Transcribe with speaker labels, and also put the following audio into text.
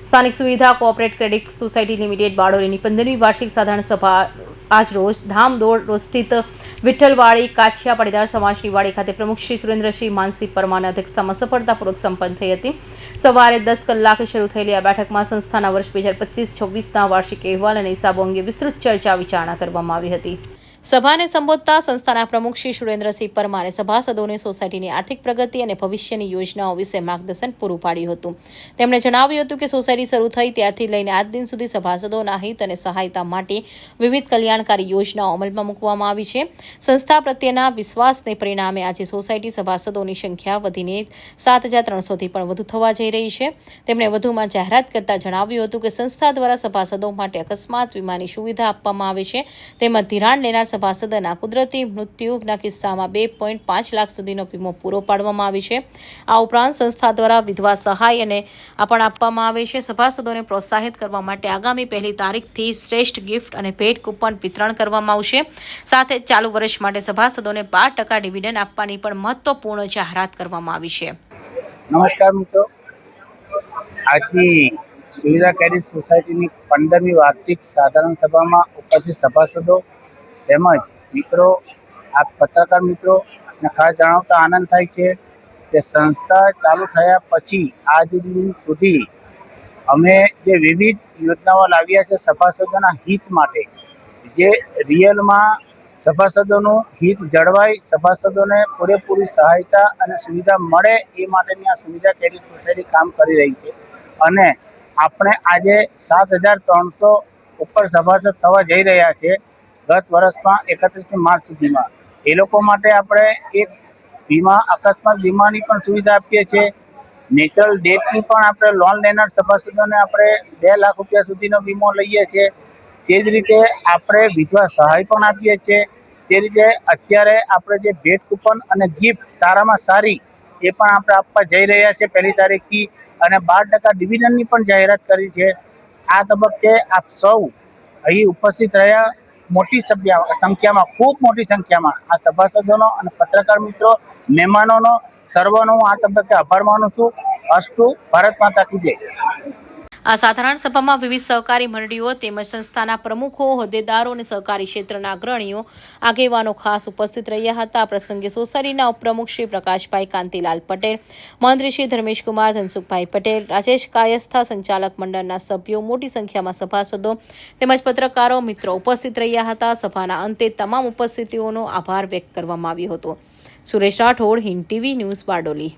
Speaker 1: સ્થાનિક સુવિધા cooperate credit society limited બારડોલીની 15મી વાર્ષિક સાધારણ સભા આજરોજ ધામદોડ સ્થિત વિઠ્ઠલવાડી કાછિયા પાટીદાર સમાજની વાડી ખાતે પ્રમુખ શ્રી સુરેન્દ્રસિંહ માનસિંહ પરમારના અધ્યક્ષતામાં સફળતાપૂર્વક સંપન્ન થઈ હતી। સવારે 10 કલાકે શરૂ થયેલી આ બેઠકમાં સંસ્થાના વર્ષ 2025-26ના વાર્ષિક અહેવાલ અને હિસાબો અંગે વિસ્તૃત ચર્ચા વિચારણા કરવામાં આવી હતી। સભાને સંબોધતા સંસ્થાના પ્રમુખ શ્રી સુરેન્દ્રસિંહ પરમારે સભાસદોને સોસાયટીની આર્થિક પ્રગતિ અને ભવિષ્યની યોજનાઓ વિશે માર્ગદર્શન પૂરું પાડ્યું હતું। તેમણે જણાવ્યું હતું કે સોસાયટી શરૂ થઈ ત્યારથી લઈને આજ દિન સુધી સભાસદોના હિત અને સહાયતા માટે વિવિધ કલ્યાણકારી યોજનાઓ અમલમાં મૂકવામાં આવી છે। સંસ્થા પ્રત્યેના વિશ્વાસને પરિણામે આજે સોસાયટી સભાસદોની સંખ્યા વધીને 7300થી પણ વધુ થવા જઈ રહી છે। તેમણે વધુમાં જાહેરાત કરતા જણાવ્યું હતું કે સંસ્થા દ્વારા સભાસદો માટે અકસ્માત વીમાની સુવિધા આપવામાં આવે છે। તેમજ ધિરાણ લેનાર સભાસદના કુદરતી મૃત્યુના કિસ્સામાં 2.5 લાખ સુધીનો વીમો પૂરો પાડવામાં આવે છે। આ ઉપરાંત સંસ્થા દ્વારા વિધવા સહાય અને પણ આપવામાં આવે છે। સભાસદોને પ્રોત્સાહિત કરવા માટે આગામી 1 તારીખથી શ્રેષ્ઠ ગિફ્ટ અને ભેટ કૂપન વિતરણ કરવામાં આવશે। સાથે ચાલુ વર્ષ માટે સભાસદોને 12% ડિવિડન્ડ આપવાની પણ મહત્વપૂર્ણ જાહેરાત કરવામાં આવી છે।
Speaker 2: નમસ્કાર મિત્રો, આજની સુવિધા ક્રેડિટ સોસાયટીની 15મી વાર્ષિક સાધારણ સભામાં ઉપસ્થિત સભાસદો તેમજ મિત્રો, આ પત્રકાર મિત્રોને ખાસ જણાવતા આનંદ થાય છે કે સંસ્થા ચાલુ થયા પછી આજ દિન સુધી અમે જે વિવિધ યોજનાઓ લાવ્યા છે સભાસદોના હિત માટે, જે રિયલમાં સભાસદોનું હિત જળવાય, સભાસદોને પૂરેપૂરી સહાયતા અને સુવિધા મળે એ માટેની આ સુવિધા ક્રેડિટ સોસાયટી કામ કરી રહી છે। અને આપણે આજે 7300 ઉપર સભાસદ થવા જઈ રહ્યા છે ગત વર્ષમાં 31 માર્ચ સુધીમાં। એ લોકો માટે આપણે એક વીમા અકસ્માત વીમાની પણ સુવિધા આપીએ છીએ। નેચરલ ડેથની પણ આપણે લોન લેનાર સભાસદોને આપણે 2 લાખ રૂપિયા સુધીનો વીમો લઈએ છીએ। તે જ રીતે આપણે વિધવા સહાય પણ આપીએ છીએ। તે રીતે અત્યારે આપણે જે ભેટ કૂપન અને ગિફ્ટ સારામાં સારી એ પણ આપણે આપવા જઈ રહ્યા છે 1 તારીખથી, અને 12% ડિવિડન્ડની પણ જાહેરાત કરી છે। આ તબક્કે આપ સૌ અહીં ઉપસ્થિત રહ્યા, મોટી સંખ્યામાં, ખૂબ મોટી સંખ્યામાં આ સભાસદોનો અને પત્રકાર મિત્રો, મહેમાનોનો સર્વનો હું આ તબક્કે આભાર માનું છું। અસ્તુ, ભારત માતા કી જય।
Speaker 1: આ સાધારણ સભામાં વિવિધ સહકારી મંડળીઓ તેમજ સંસ્થાના પ્રમુખો, હોદ્દેદારો અને સહકારી ક્ષેત્રના અગ્રણીઓ આગેવાનો ખાસ ઉપસ્થિત રહ્યા હતા। આ પ્રસંગે સોસાયટીના ઉપપ્રમુખ શ્રી પ્રકાશભાઈ કાંતિલાલ પટેલ, મંત્રી શ્રી ધર્મેશકુમાર ધનસુખભાઈ પટેલ, રાજેશ કાયસ્થા, સંચાલક મંડળના સભ્યો, મોટી સંખ્યામાં સભાસદો તેમજ પત્રકારો મિત્રો ઉપસ્થિત રહ્યા હતા। સભાના અંતે તમામ ઉપસ્થિતિઓનો આભાર વ્યક્ત કરવામાં આવ્યો હતો। Suresh Rathod, Hind TV news, Bardoli.